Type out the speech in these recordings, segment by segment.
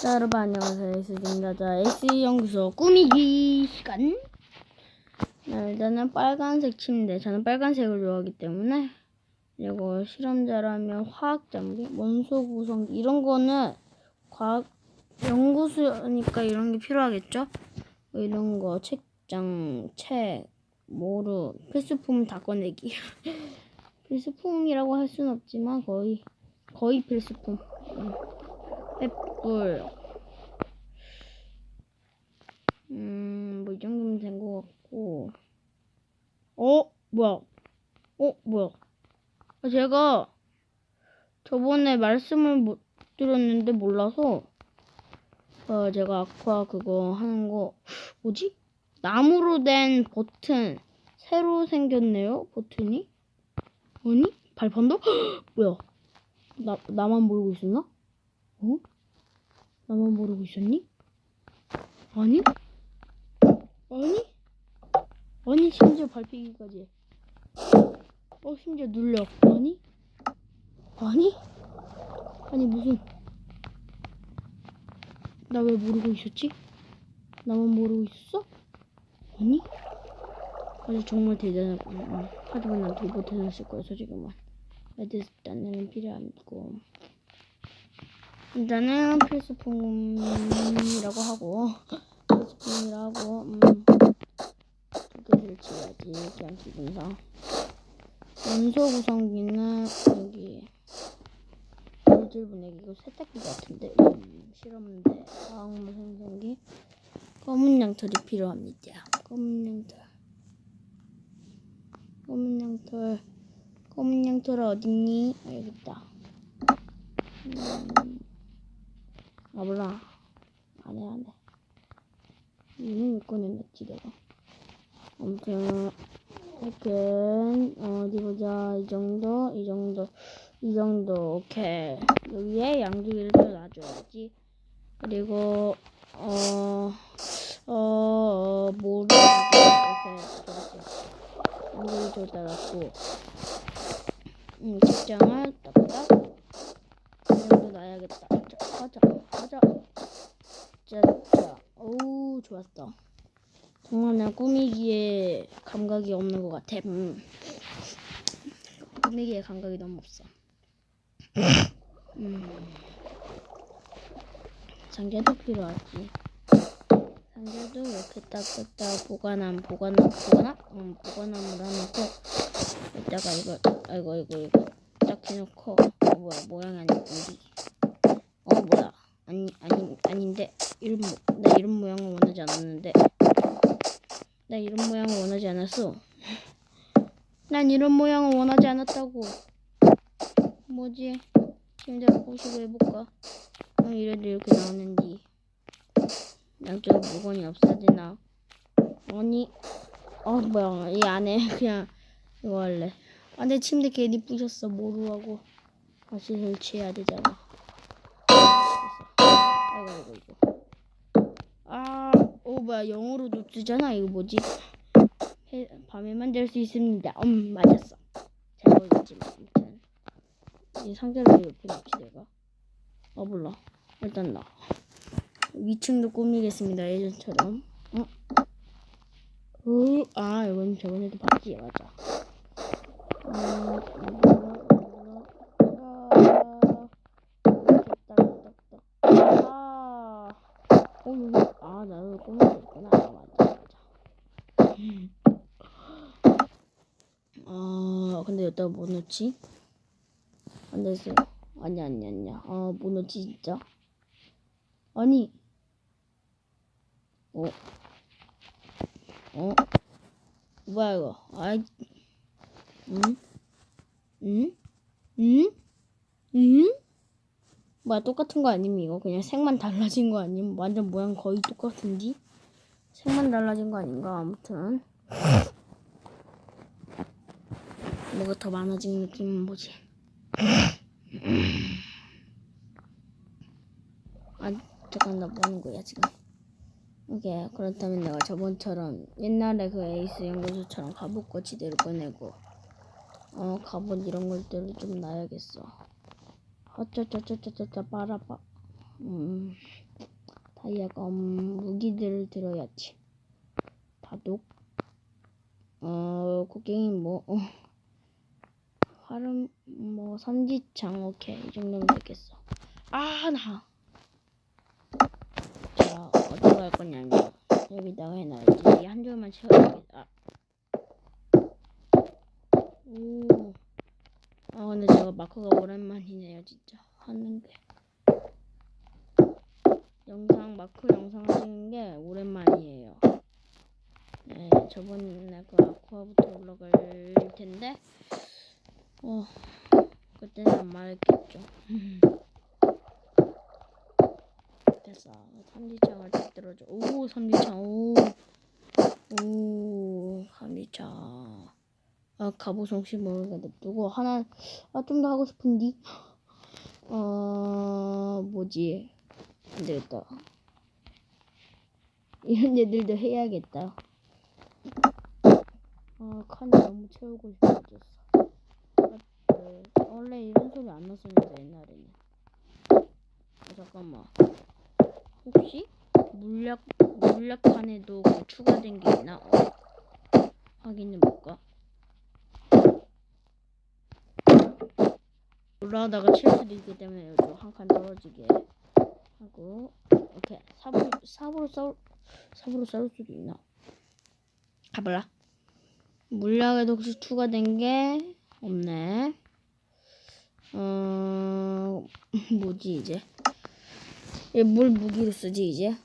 자, 여러분 안녕하세요. 에이스입니다. 자, 에이스 연구소 꾸미기 시간. 일단은 빨간색 침대. 저는 빨간색을 좋아하기 때문에. 그리고 실험자라면 화학 장비, 원소 구성기 이런 거는 과학 연구소니까 이런 게 필요하겠죠? 뭐 이런 거 책장, 책, 모루, 필수품 다 꺼내기. 필수품이라고 할 수는 없지만 거의 필수품. 횃불. 뭐 이 정도면 된 것 같고. 뭐야? 제가 저번에 말씀을 못 드렸는데 몰라서 제가 아까 그거 하는 거 뭐지? 나무로 된 버튼 새로 생겼네요. 버튼이? 아니? 발판도? 뭐야? 나만 모르고 있었나? 나만 모르고 있었니? 아니? 심지어 밟히기까지. 심지어 눌려. 아니 무슨? 나 왜 모르고 있었지? 나만 모르고 있었어? 아주 정말 대단한. 하지만 난 되게 못해놨을 거야 지금은. 일단은 필요하고. 일단은 필수품이라고 하고 두 개를 지어야지. 그냥 기분상. 원소 구성기는 여기 물질 분해기. 이거 세탁기 같은데. 실험대 화학물 생성기. 검은 양털이 필요합니다. 검은 양털 어딨니? 여기 있다. 몰라. 안 해. 이는 못 꺼냈지 내가. 아무튼 이렇게 어디 보자. 이 정도. 오케이. 여기에 양주기를 또 놔줘야지. 그리고 뭐를 오케이. 좋았어. 양주기 저기다 놨고 책장을 딱딱 이 정도 놔야겠다. 가자. 자. 오우, 좋았어. 정말 난 꾸미기에 감각이 없는 것 같아. 꾸미기에 감각이 너무 없어. 상자도 필요하지. 상자도 이렇게 딱 보관함을 해놓고 이따가 이거 딱 해놓고 뭐야 모양이 안 예쁜지. 뭐야 아닌데 나 이런 모양을 원하지 않았는데. 나 이런 모양을 원하지 않았어. 난 이런 모양을 원하지 않았다고. 뭐지? 침대 보시고 해볼까? 이래도 이렇게 나오는지. 양쪽에 물건이 없어지나? 아니. 뭐야. 이 안에 그냥 이거 할래. 내 침대 괜히 부셨어. 모루하고 다시 설치해야 되잖아. 아이고. 뭐야. 영어로도 뜨잖아. 이거 뭐지? 밤에만 될 수 있습니다. 맞았어. 잘 모르겠지만 아무튼 이 상자를 왜 옆에 놨지 내가? 몰라. 일단 나 위층도 꾸미겠습니다. 예전처럼. 이건 저번에도 봤지. 맞아. 나도 꾸미고 있구나. 맞아. 근데 여기다가 뭐 넣지? 안 됐어. 아니야. 뭐 넣지 진짜? 아니. 뭐야 이거? 뭐야, 똑같은 거 아님 이거? 그냥 색만 달라진 거 아님? 완전 모양 거의 똑같은지? 색만 달라진 거 아닌가? 아무튼 뭐가 더 많아진 느낌은 뭐지? 잠깐 나 뭐 하는 거야 지금? 오케이. 그렇다면 내가 저번처럼 옛날에 그 에이스 연구소처럼 갑옷 거치대로 꺼내고 갑옷 이런 것들을 좀 놔야겠어. 빠라빠. 다이아검 무기들을 들어야지. 바둑, 곡괭이 활음, 삼지창, 오케이. 이 정도면 되겠어. 나. 자, 어디로 갈 거냐면, 여기다가 해놔야지. 한 줄만 채워야겠다. 오. 근데 제가 마크가 오랜만이네요, 진짜. 하는 게. 마크 영상 하시는 게 오랜만이에요. 네, 저번에 그 아쿠아부터 올라갈 텐데, 그때는 안 말했겠죠. 됐어. 삼지창을 딱 들어줘. 오, 삼지창, 오, 삼지창. 갑옷 혹시 모르게 냅두고, 하나, 좀 더 하고 싶은디? 뭐지? 안 되겠다. 이런 애들도 해야겠다. 칸이 너무 채우고 싶어졌어. 원래 이런 소리 안 났었는데, 옛날에는. 잠깐만. 혹시? 물약칸에도 추가된 게 있나? 확인해볼까? 올라가다가 칠 수도 있기 때문에 한 칸 떨어지게 하고, 이렇게 삽으로 싸울 수도 있나? 가볼라. 물약에도 혹시 추가된 게 없네. 뭐지 이제? 뭘 무기로 쓰지 이제?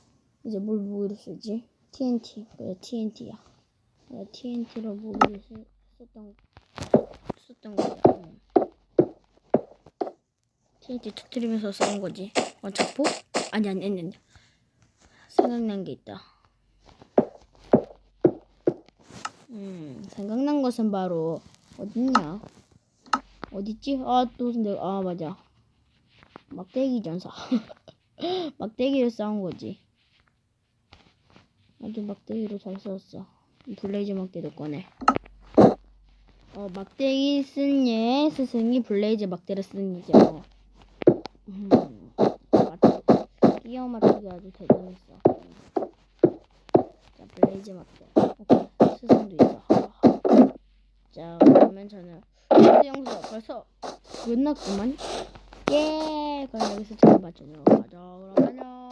뭘 무기로 쓰지? TNT. 그래, TNT야. TNT로 무기를 썼던 거야. TNT 터뜨리면서 싸운 거지. 자포? 아니. 생각난 게 있다. 생각난 것은 바로 어딨냐? 어딨지? 맞아. 막대기 전사. 막대기로 싸운 거지. 아주 막대기로 잘 싸웠어. 블레이즈 막대도 꺼내. 막대기 쓴 얘 스승이 블레이즈 막대를 쓰는 얘죠. 끼어 맞추기 아주 대단했어. 자, 블레이즈 막대. 오케이. 스승도 있어. 자, 그러면 저는 영상 벌써 끝났구만. 예. 그럼 여기서 제가 맞춰요. 가자. 그럼 안녕.